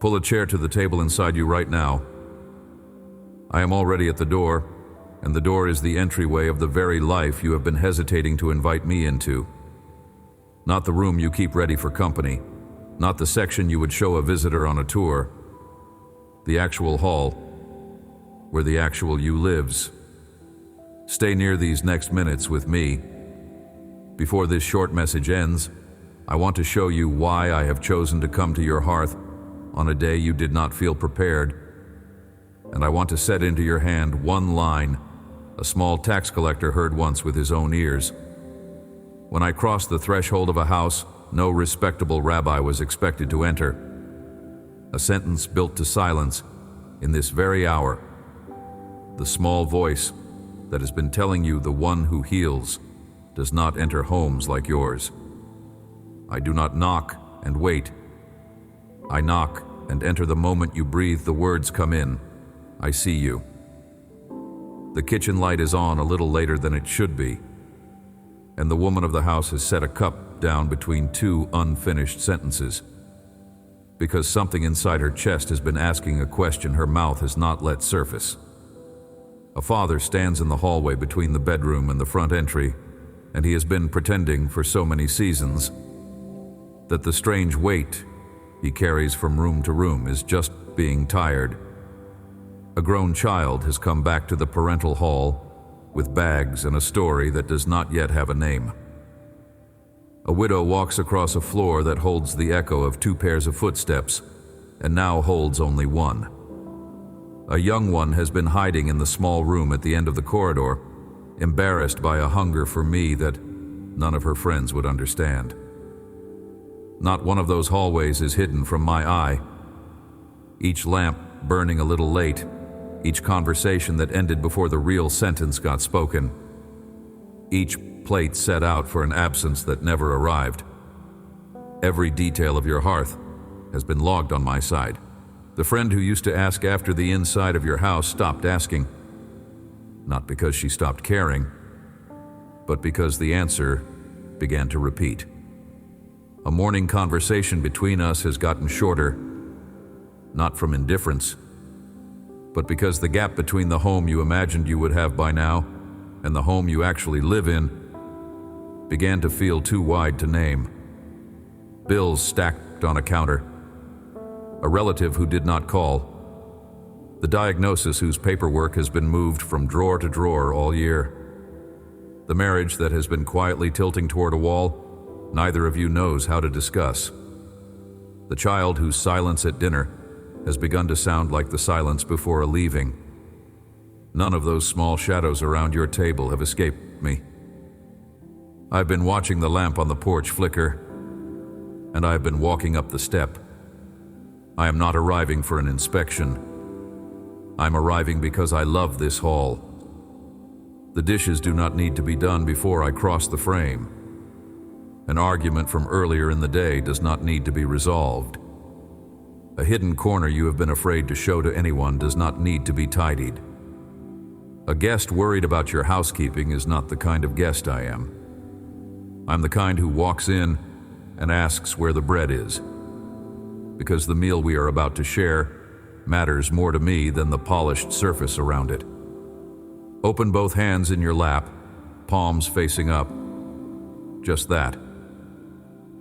Pull a chair to the table inside you right now. I am already at the door, and the door is the entryway of the very life you have been hesitating to invite me into. Not the room you keep ready for company, not the section you would show a visitor on a tour. The actual hall, where the actual you lives. Stay near these next minutes with me. Before this short message ends, I want to show you why I have chosen to come to your hearth on a day you did not feel prepared. And I want to set into your hand one line a small tax collector heard once with his own ears. When I crossed the threshold of a house, no respectable rabbi was expected to enter. A sentence built to silence in this very hour. The small voice that has been telling you the one who heals does not enter homes like yours. I do not knock and wait. I knock and enter the moment you breathe the words come in. I see you. The kitchen light is on a little later than it should be, and the woman of the house has set a cup down between two unfinished sentences. Because something inside her chest has been asking a question her mouth has not let surface. A father stands in the hallway between the bedroom and the front entry, and he has been pretending for so many seasons that the strange weight he carries from room to room is just being tired. A grown child has come back to the parental hall with bags and a story that does not yet have a name. A widow walks across a floor that holds the echo of two pairs of footsteps, and now holds only one. A young one has been hiding in the small room at the end of the corridor, embarrassed by a hunger for me that none of her friends would understand. Not one of those hallways is hidden from my eye. Each lamp burning a little late, each conversation that ended before the real sentence got spoken, each plate set out for an absence that never arrived. Every detail of your hearth has been logged on my side. The friend who used to ask after the inside of your house stopped asking, not because she stopped caring, but because the answer began to repeat. A morning conversation between us has gotten shorter, not from indifference, but because the gap between the home you imagined you would have by now and the home you actually live in began to feel too wide to name. Bills stacked on a counter, a relative who did not call, the diagnosis whose paperwork has been moved from drawer to drawer all year, the marriage that has been quietly tilting toward a wall neither of you knows how to discuss, the child whose silence at dinner has begun to sound like the silence before a leaving. None of those small shadows around your table have escaped me. I've been watching the lamp on the porch flicker, and I've been walking up the step. I am not arriving for an inspection. I'm arriving because I love this hall. The dishes do not need to be done before I cross the frame. An argument from earlier in the day does not need to be resolved. A hidden corner you have been afraid to show to anyone does not need to be tidied. A guest worried about your housekeeping is not the kind of guest I am. I'm the kind who walks in and asks where the bread is, because the meal we are about to share matters more to me than the polished surface around it. Open both hands in your lap, palms facing up. Just that.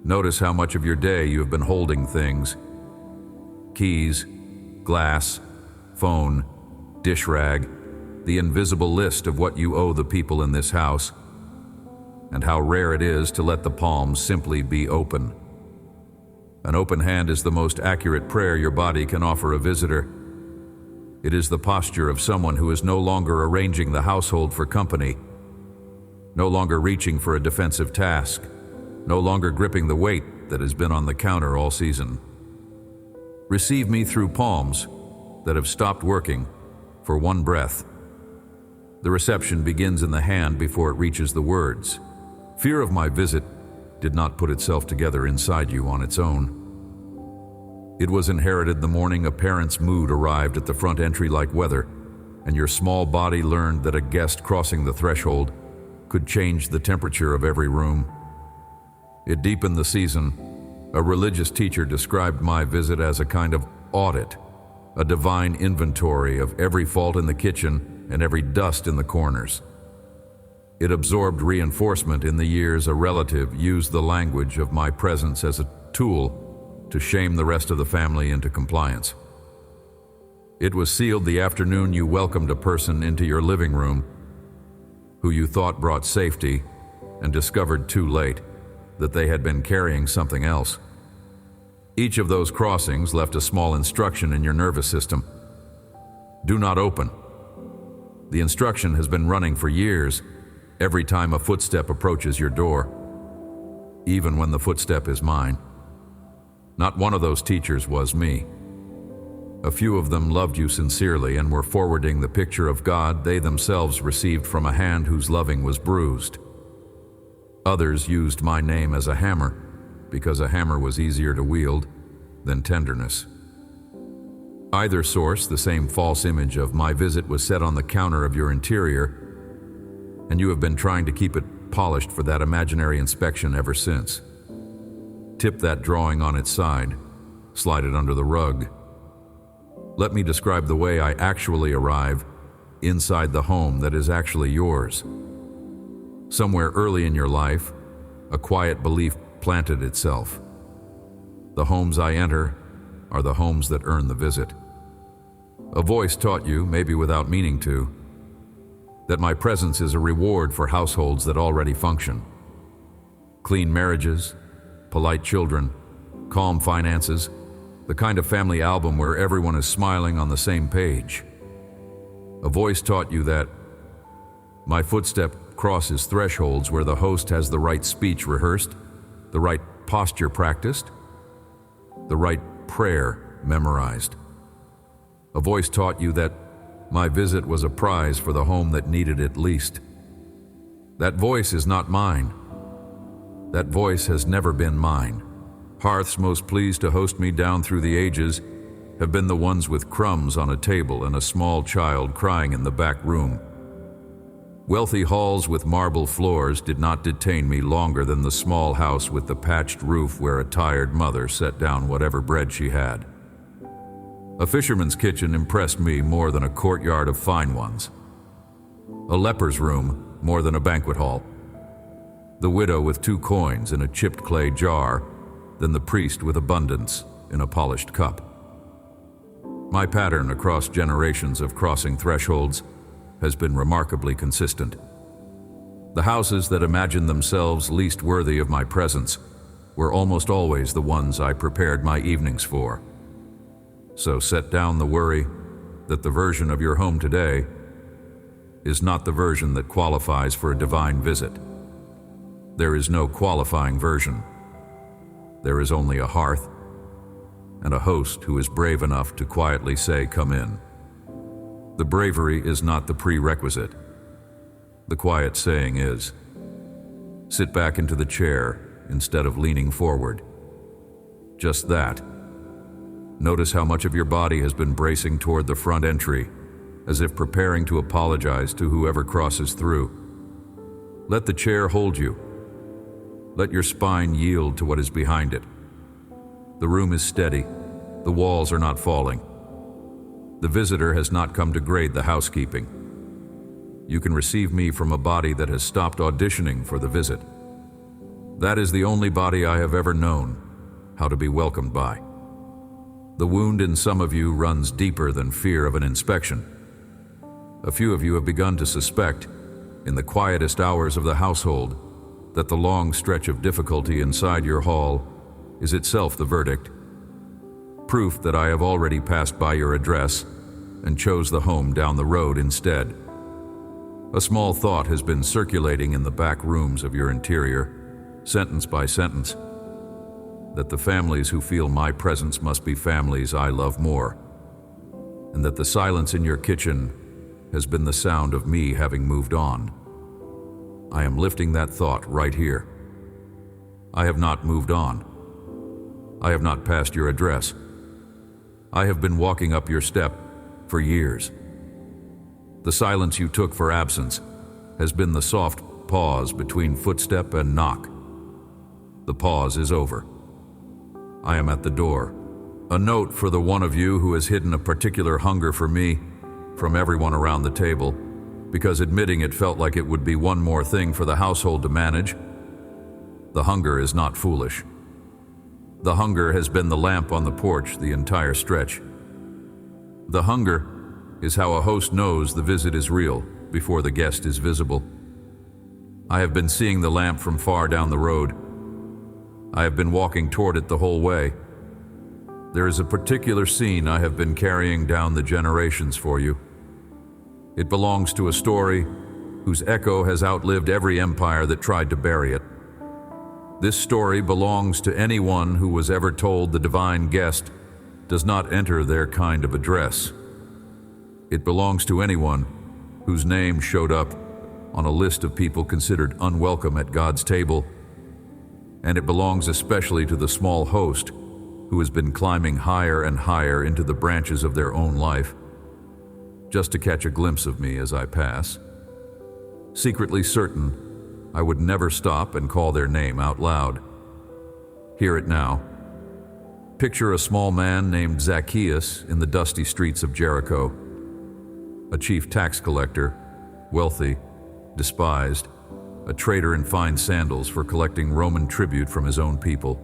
Notice how much of your day you have been holding things. Keys, glass, phone, dish rag, the invisible list of what you owe the people in this house, and how rare it is to let the palms simply be open. An open hand is the most accurate prayer your body can offer a visitor. It is the posture of someone who is no longer arranging the household for company, no longer reaching for a defensive task, no longer gripping the weight that has been on the counter all season. Receive me through palms that have stopped working for one breath. The reception begins in the hand before it reaches the words. Fear of my visit did not put itself together inside you on its own. It was inherited the morning a parent's mood arrived at the front entry like weather, and your small body learned that a guest crossing the threshold could change the temperature of every room. It deepened the season, A religious teacher described my visit as a kind of audit, a divine inventory of every fault in the kitchen and every dust in the corners. It absorbed reinforcement in the years a relative used the language of my presence as a tool to shame the rest of the family into compliance. It was sealed the afternoon you welcomed a person into your living room who you thought brought safety and discovered too late that they had been carrying something else. Each of those crossings left a small instruction in your nervous system. Do not open. The instruction has been running for years every time a footstep approaches your door, even when the footstep is mine. Not one of those teachers was me. A few of them loved you sincerely and were forwarding the picture of God they themselves received from a hand whose loving was bruised. Others used my name as a hammer, because a hammer was easier to wield than tenderness. Either source, the same false image of my visit was set on the counter of your interior, and you have been trying to keep it polished for that imaginary inspection ever since. Tip that drawing on its side, slide it under the rug. Let me describe the way I actually arrive inside the home that is actually yours. Somewhere early in your life, a quiet belief planted itself. The homes I enter are the homes that earn the visit. A voice taught you, maybe without meaning to, that my presence is a reward for households that already function. Clean marriages, polite children, calm finances, the kind of family album where everyone is smiling on the same page. A voice taught you that my footstep crosses thresholds where the host has the right speech rehearsed, the right posture practiced, the right prayer memorized. A voice taught you that my visit was a prize for the home that needed it least. That voice is not mine. That voice has never been mine. Hearths most pleased to host me down through the ages have been the ones with crumbs on a table and a small child crying in the back room. Wealthy halls with marble floors did not detain me longer than the small house with the patched roof where a tired mother set down whatever bread she had. A fisherman's kitchen impressed me more than a courtyard of fine ones. A leper's room more than a banquet hall. The widow with 2 coins in a chipped clay jar than the priest with abundance in a polished cup. My pattern across generations of crossing thresholds has been remarkably consistent. The houses that imagined themselves least worthy of my presence were almost always the ones I prepared my evenings for. So set down the worry that the version of your home today is not the version that qualifies for a divine visit. There is no qualifying version. There is only a hearth and a host who is brave enough to quietly say, "Come in." The bravery is not the prerequisite. The quiet saying is, sit back into the chair instead of leaning forward. Just that. Notice how much of your body has been bracing toward the front entry, as if preparing to apologize to whoever crosses through. Let the chair hold you. Let your spine yield to what is behind it. The room is steady. The walls are not falling. The visitor has not come to grade the housekeeping. You can receive me from a body that has stopped auditioning for the visit. That is the only body I have ever known how to be welcomed by. The wound in some of you runs deeper than fear of an inspection. A few of you have begun to suspect, in the quietest hours of the household, that the long stretch of difficulty inside your hall is itself the verdict. Proof that I have already passed by your address and chose the home down the road instead. A small thought has been circulating in the back rooms of your interior, sentence by sentence, that the families who feel my presence must be families I love more, and that the silence in your kitchen has been the sound of me having moved on. I am lifting that thought right here. I have not moved on. I have not passed your address. I have been walking up your step for years. The silence you took for absence has been the soft pause between footstep and knock. The pause is over. I am at the door. A note for the one of you who has hidden a particular hunger for me from everyone around the table, because admitting it felt like it would be one more thing for the household to manage. The hunger is not foolish. The hunger has been the lamp on the porch the entire stretch. The hunger is how a host knows the visit is real before the guest is visible. I have been seeing the lamp from far down the road. I have been walking toward it the whole way. There is a particular scene I have been carrying down the generations for you. It belongs to a story whose echo has outlived every empire that tried to bury it. This story belongs to anyone who was ever told the divine guest does not enter their kind of address. It belongs to anyone whose name showed up on a list of people considered unwelcome at God's table, and it belongs especially to the small host who has been climbing higher and higher into the branches of their own life, just to catch a glimpse of me as I pass, secretly certain I would never stop and call their name out loud. Hear it now. Picture a small man named Zacchaeus in the dusty streets of Jericho, a chief tax collector, wealthy, despised, a trader in fine sandals for collecting Roman tribute from his own people.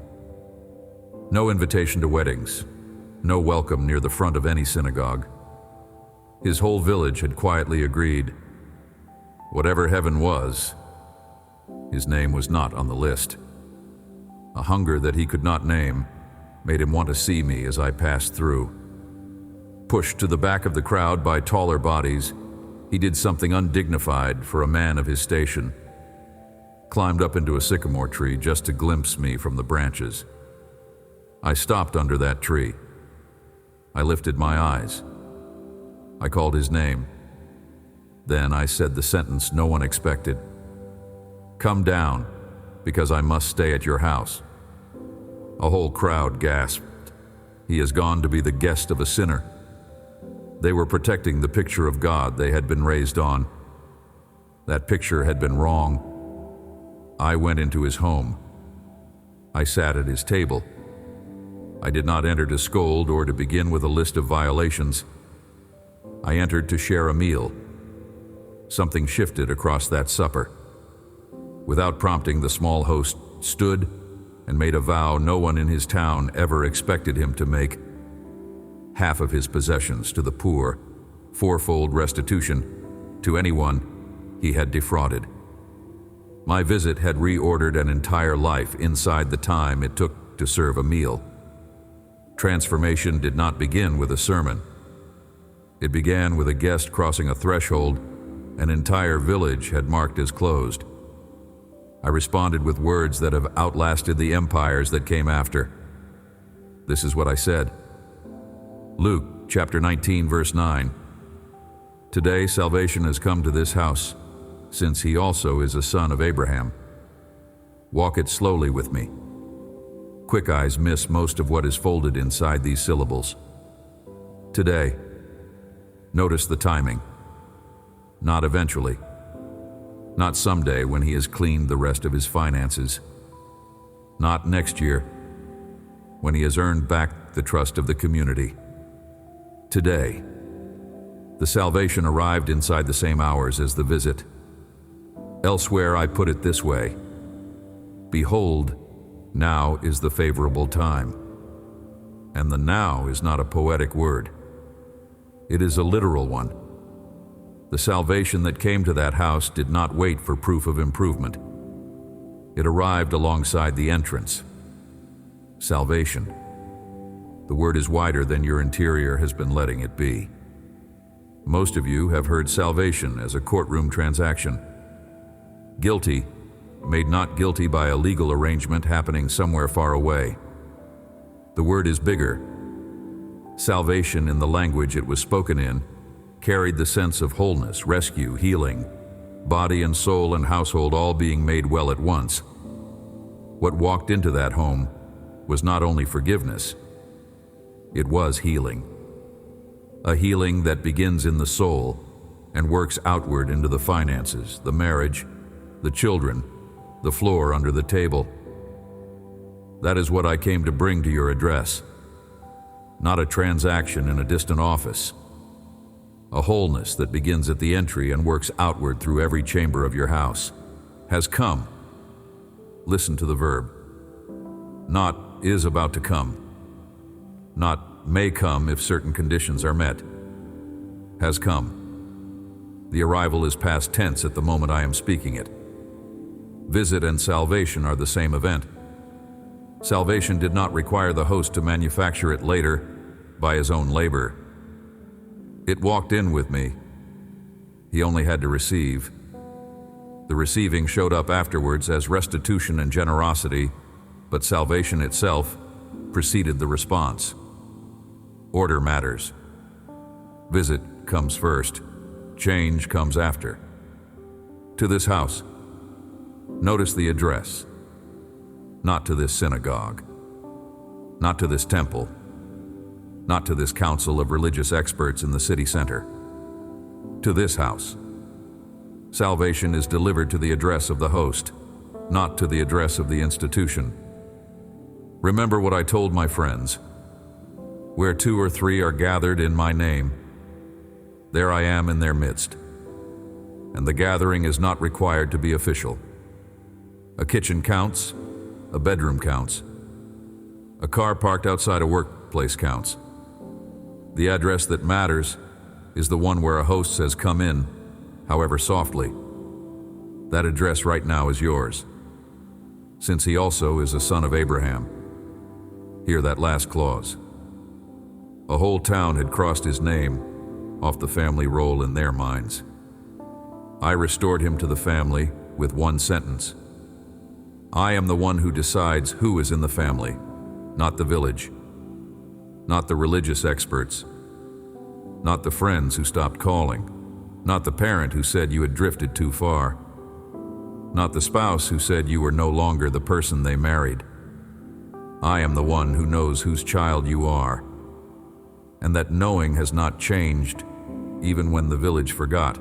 No invitation to weddings, no welcome near the front of any synagogue. His whole village had quietly agreed. Whatever heaven was, his name was not on the list. A hunger that he could not name made him want to see me as I passed through. Pushed to the back of the crowd by taller bodies, he did something undignified for a man of his station. Climbed up into a sycamore tree just to glimpse me from the branches. I stopped under that tree. I lifted my eyes. I called his name. Then I said the sentence no one expected. "Come down, because I must stay at your house." A whole crowd gasped. He has gone to be the guest of a sinner. They were protecting the picture of God they had been raised on. That picture had been wrong. I went into his home. I sat at his table. I did not enter to scold or to begin with a list of violations. I entered to share a meal. Something shifted across that supper. Without prompting, the small host stood and made a vow no one in his town ever expected him to make. Half of his possessions to the poor, fourfold restitution to anyone he had defrauded. My visit had reordered an entire life inside the time it took to serve a meal. Transformation did not begin with a sermon. It began with a guest crossing a threshold an entire village had marked as closed. I responded with words that have outlasted the empires that came after. This is what I said. Luke chapter 19, verse 9. Today salvation has come to this house, since he also is a son of Abraham. Walk it slowly with me. Quick eyes miss most of what is folded inside these syllables. Today. Notice the timing. Not eventually. Not someday when he has cleaned the rest of his finances. Not next year, when he has earned back the trust of the community. Today. The salvation arrived inside the same hours as the visit. Elsewhere I put it this way. Behold, now is the favorable time. And the now is not a poetic word. It is a literal one. The salvation that came to that house did not wait for proof of improvement. It arrived alongside the entrance. Salvation. The word is wider than your interior has been letting it be. Most of you have heard salvation as a courtroom transaction. Guilty, made not guilty by a legal arrangement happening somewhere far away. The word is bigger. Salvation, in the language it was spoken in, carried the sense of wholeness, rescue, healing, body and soul and household all being made well at once. What walked into that home was not only forgiveness, it was healing. A healing that begins in the soul and works outward into the finances, the marriage, the children, the floor under the table. That is what I came to bring to your address. Not a transaction in a distant office. A wholeness that begins at the entry and works outward through every chamber of your house. Has come. Listen to the verb. Not is about to come. Not may come if certain conditions are met. Has come. The arrival is past tense at the moment I am speaking it. Visit and salvation are the same event. Salvation did not require the host to manufacture it later by his own labor. It walked in with me. He only had to receive. The receiving showed up afterwards as restitution and generosity, but salvation itself preceded the response. Order matters. Visit comes first. Change comes after. To this house. Notice the address. Not to this synagogue. Not to this temple. Not to this council of religious experts in the city center. To this house. Salvation is delivered to the address of the host, not to the address of the institution. Remember what I told my friends. Where 2 or 3 are gathered in my name, there I am in their midst. And the gathering is not required to be official. A kitchen counts, a bedroom counts. A car parked outside a workplace counts. The address that matters is the one where a host says come in, however softly. That address right now is yours, since he also is a son of Abraham. Hear that last clause. A whole town had crossed his name off the family roll in their minds. I restored him to the family with one sentence. I am the one who decides who is in the family, not the village, not the religious experts, not the friends who stopped calling, not the parent who said you had drifted too far, not the spouse who said you were no longer the person they married. I am the one who knows whose child you are, and that knowing has not changed even when the village forgot.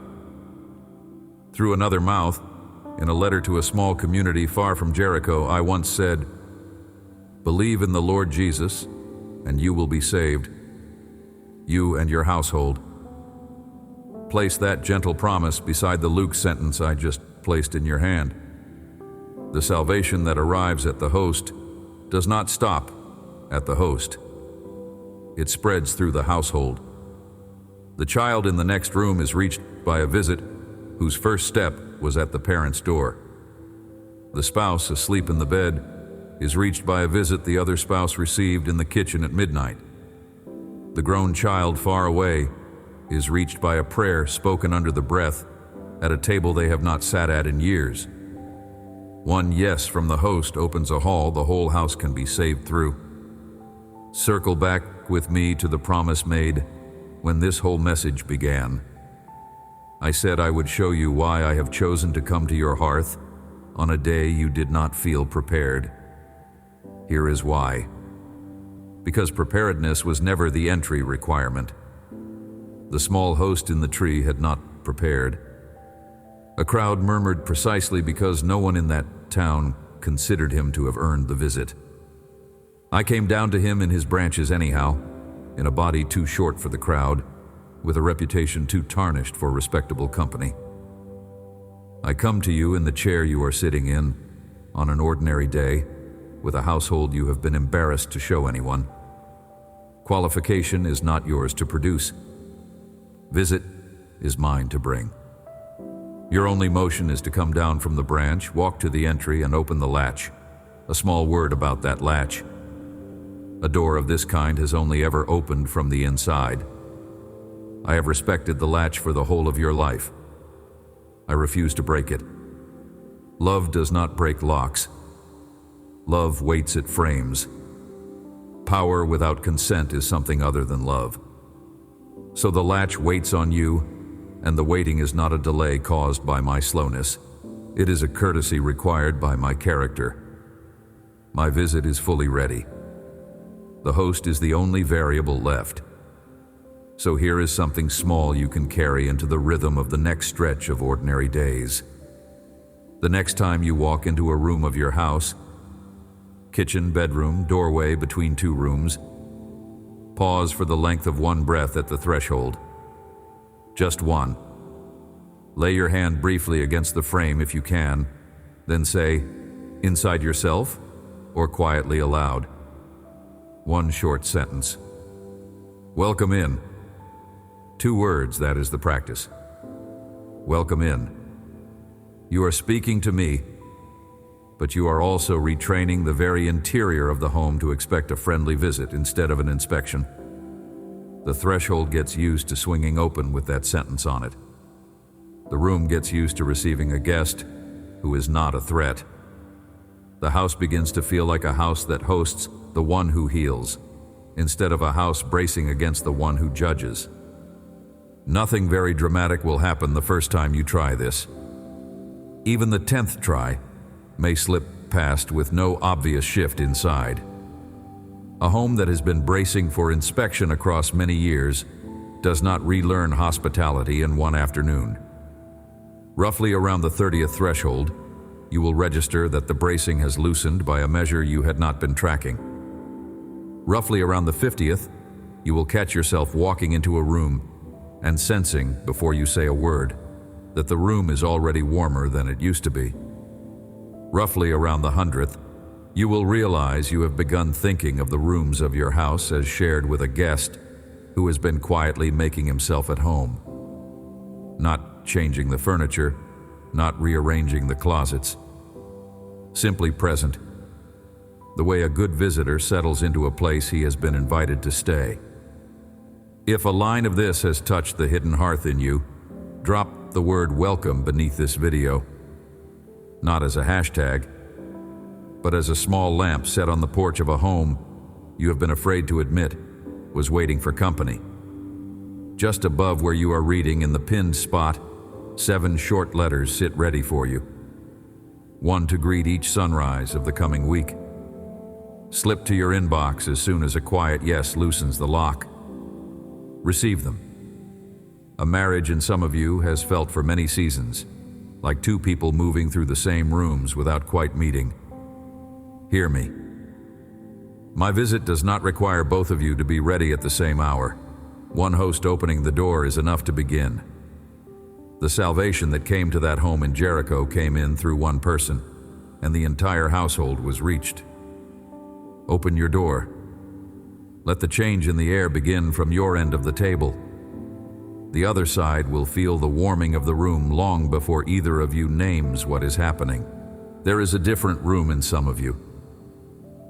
Through another mouth, in a letter to a small community far from Jericho, I once said, "Believe in the Lord Jesus, and you will be saved, you and your household." Place that gentle promise beside the Luke sentence I just placed in your hand. The salvation that arrives at the host does not stop at the host. It spreads through the household. The child in the next room is reached by a visit whose first step was at the parent's door. The spouse asleep in the bed is reached by a visit the other spouse received in the kitchen at midnight. The grown child far away is reached by a prayer spoken under the breath at a table they have not sat at in years. One yes from the host opens a hall the whole house can be saved through. Circle back with me to the promise made when this whole message began. I said I would show you why I have chosen to come to your hearth on a day you did not feel prepared. Here is why. Because preparedness was never the entry requirement. The small host in the tree had not prepared. A crowd murmured precisely because no one in that town considered him to have earned the visit. I came down to him in his branches anyhow, in a body too short for the crowd, with a reputation too tarnished for respectable company. I come to you in the chair you are sitting in, on an ordinary day, with a household you have been embarrassed to show anyone. Qualification is not yours to produce. Visit is mine to bring. Your only motion is to come down from the branch, walk to the entry, and open the latch. A small word about that latch. A door of this kind has only ever opened from the inside. I have respected the latch for the whole of your life. I refuse to break it. Love does not break locks. Love waits at frames. Power without consent is something other than love. So the latch waits on you, and the waiting is not a delay caused by my slowness. It is a courtesy required by my character. My visit is fully ready. The host is the only variable left. So here is something small you can carry into the rhythm of the next stretch of ordinary days. The next time you walk into a room of your house, Kitchen, bedroom, doorway between two rooms. Pause for the length of one breath at the threshold. Just one. Lay your hand briefly against the frame if you can, then say, inside yourself, or quietly aloud. One short sentence. Welcome in. 2 words, that is the practice. Welcome in. You are speaking to me, but you are also retraining the very interior of the home to expect a friendly visit instead of an inspection. The threshold gets used to swinging open with that sentence on it. The room gets used to receiving a guest who is not a threat. The house begins to feel like a house that hosts the one who heals, instead of a house bracing against the one who judges. Nothing very dramatic will happen the first time you try this. Even the 10th try may slip past with no obvious shift inside. A home that has been bracing for inspection across many years does not relearn hospitality in one afternoon. Roughly around the 30th threshold, you will register that the bracing has loosened by a measure you had not been tracking. Roughly around the 50th, you will catch yourself walking into a room and sensing, before you say a word, that the room is already warmer than it used to be. Roughly around the 100th, you will realize you have begun thinking of the rooms of your house as shared with a guest who has been quietly making himself at home. Not changing the furniture, not rearranging the closets. Simply present, the way a good visitor settles into a place he has been invited to stay. If a line of this has touched the hidden hearth in you, drop the word welcome beneath this video. Not as a hashtag, but as a small lamp set on the porch of a home you have been afraid to admit was waiting for company. Just above where you are reading, in the pinned spot, 7 short letters sit ready for you. One to greet each sunrise of the coming week. Slip to your inbox as soon as a quiet yes loosens the lock. Receive them. A marriage in some of you has felt for many seasons, like 2 people moving through the same rooms without quite meeting. Hear me. My visit does not require both of you to be ready at the same hour. One host opening the door is enough to begin. The salvation that came to that home in Jericho came in through one person, and the entire household was reached. Open your door. Let the change in the air begin from your end of the table. The other side will feel the warming of the room long before either of you names what is happening. There is a different room in some of you.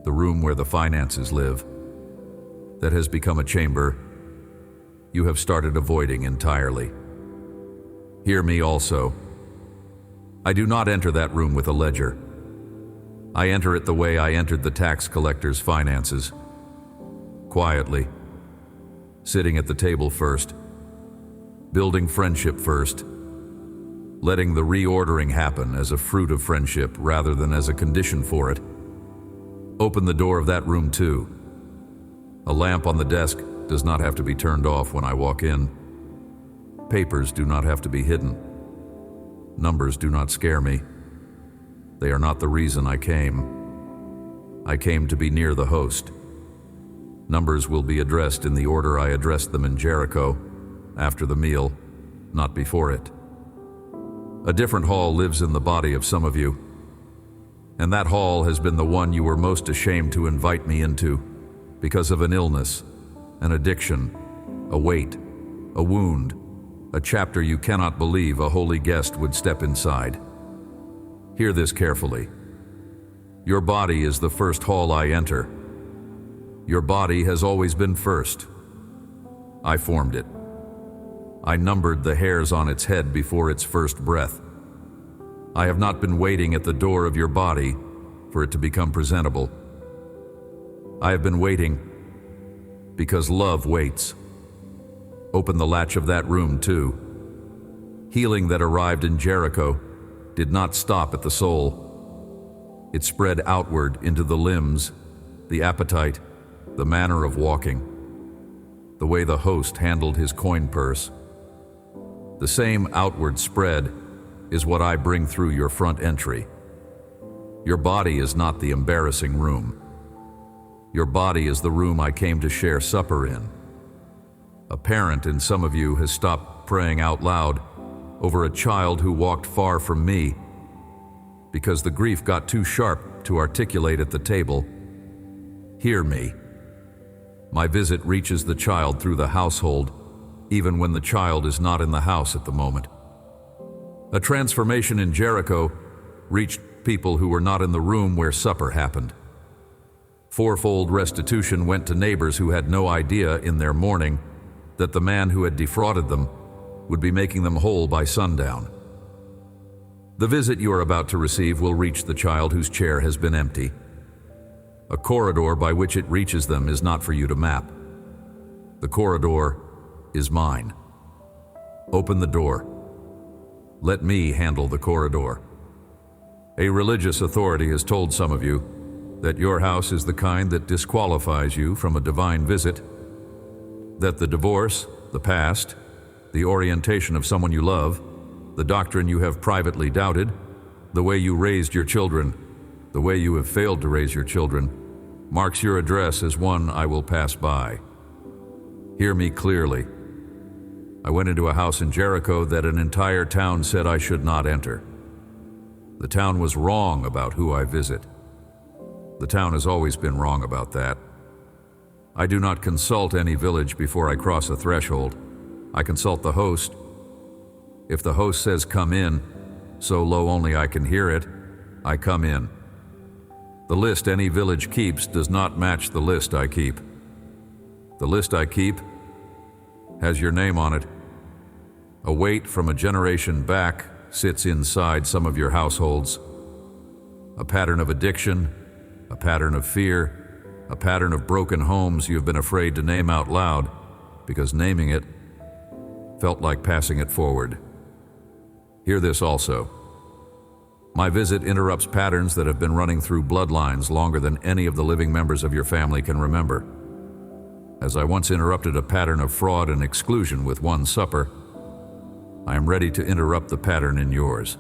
The room where the finances live. That has become a chamber you have started avoiding entirely. Hear me also. I do not enter that room with a ledger. I enter it the way I entered the tax collector's finances. Quietly. Sitting at the table first. Building friendship first. Letting the reordering happen as a fruit of friendship rather than as a condition for it. Open the door of that room too. A lamp on the desk does not have to be turned off when I walk in. Papers do not have to be hidden. Numbers do not scare me. They are not the reason I came. I came to be near the host. Numbers will be addressed in the order I addressed them in Jericho, after the meal, not before it. A different hall lives in the body of some of you, and that hall has been the one you were most ashamed to invite me into because of an illness, an addiction, a weight, a wound, a chapter you cannot believe a holy guest would step inside. Hear this carefully. Your body is the first hall I enter. Your body has always been first. I formed it. I numbered the hairs on its head before its first breath. I have not been waiting at the door of your body for it to become presentable. I have been waiting because love waits. Open the latch of that room too. Healing that arrived in Jericho did not stop at the soul. It spread outward into the limbs, the appetite, the manner of walking, the way the host handled his coin purse. The same outward spread is what I bring through your front entry. Your body is not the embarrassing room. Your body is the room I came to share supper in. A parent in some of you has stopped praying out loud over a child who walked far from me because the grief got too sharp to articulate at the table. Hear me. My visit reaches the child through the household, even when the child is not in the house at the moment. A transformation in Jericho reached people who were not in the room where supper happened. Fourfold restitution went to neighbors who had no idea in their mourning that the man who had defrauded them would be making them whole by sundown. The visit you are about to receive will reach the child whose chair has been empty. A corridor by which it reaches them is not for you to map. The corridor is mine. Open the door. Let me handle the corridor. A religious authority has told some of you that your house is the kind that disqualifies you from a divine visit, that the divorce, the past, the orientation of someone you love, the doctrine you have privately doubted, the way you raised your children, the way you have failed to raise your children, marks your address as one I will pass by. Hear me clearly. I went into a house in Jericho that an entire town said I should not enter. The town was wrong about who I visit. The town has always been wrong about that. I do not consult any village before I cross a threshold. I consult the host. If the host says come in, so low only I can hear it, I come in. The list any village keeps does not match the list I keep. The list I keep has your name on it. A weight from a generation back sits inside some of your households. A pattern of addiction, a pattern of fear, a pattern of broken homes you have been afraid to name out loud because naming it felt like passing it forward. Hear this also. My visit interrupts patterns that have been running through bloodlines longer than any of the living members of your family can remember. As I once interrupted a pattern of fraud and exclusion with one supper, I am ready to interrupt the pattern in yours.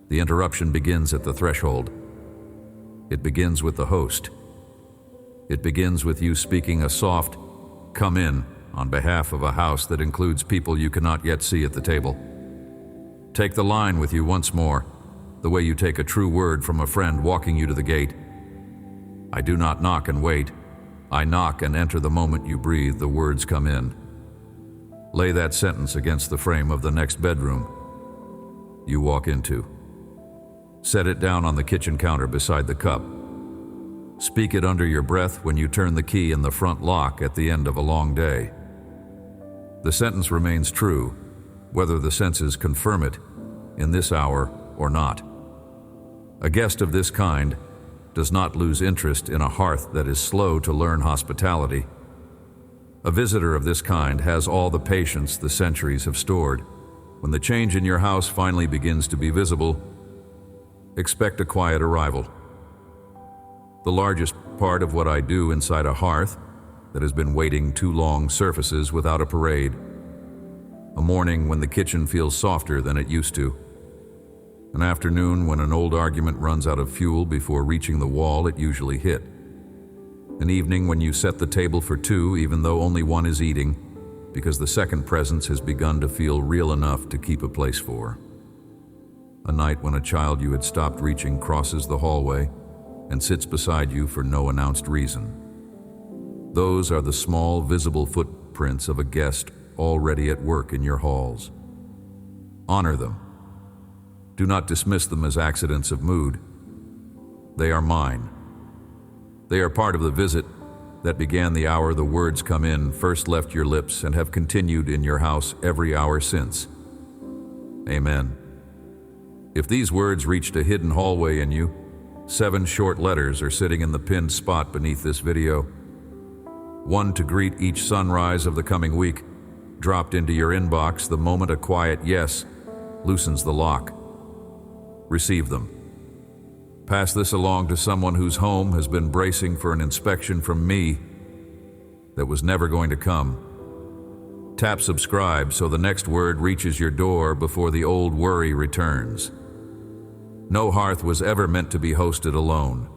The interruption begins at the threshold. It begins with the host. It begins with you speaking a soft, "Come in," on behalf of a house that includes people you cannot yet see at the table. Take the line with you once more, the way you take a true word from a friend walking you to the gate. I do not knock and wait. I knock and enter the moment you breathe, the words come in. Lay that sentence against the frame of the next bedroom you walk into. Set it down on the kitchen counter beside the cup. Speak it under your breath when you turn the key in the front lock at the end of a long day. The sentence remains true, whether the senses confirm it in this hour or not. A guest of this kind does not lose interest in a hearth that is slow to learn hospitality. A visitor of this kind has all the patience the centuries have stored. When the change in your house finally begins to be visible, expect a quiet arrival. The largest part of what I do inside a hearth that has been waiting too long surfaces without a parade. A morning when the kitchen feels softer than it used to. An afternoon when an old argument runs out of fuel before reaching the wall it usually hit. An evening when you set the table for two even though only one is eating, because the second presence has begun to feel real enough to keep a place for. A night when a child you had stopped reaching crosses the hallway and sits beside you for no announced reason. Those are the small, visible footprints of a guest already at work in your halls. Honor them. Do not dismiss them as accidents of mood. They are mine. They are part of the visit that began the hour the words come in first left your lips and have continued in your house every hour since. Amen. If these words reached a hidden hallway in you, 7 short letters are sitting in the pinned spot beneath this video. One to greet each sunrise of the coming week, dropped into your inbox the moment a quiet yes loosens the lock. Receive them. Pass this along to someone whose home has been bracing for an inspection from me that was never going to come. Tap subscribe so the next word reaches your door before the old worry returns. No hearth was ever meant to be hosted alone.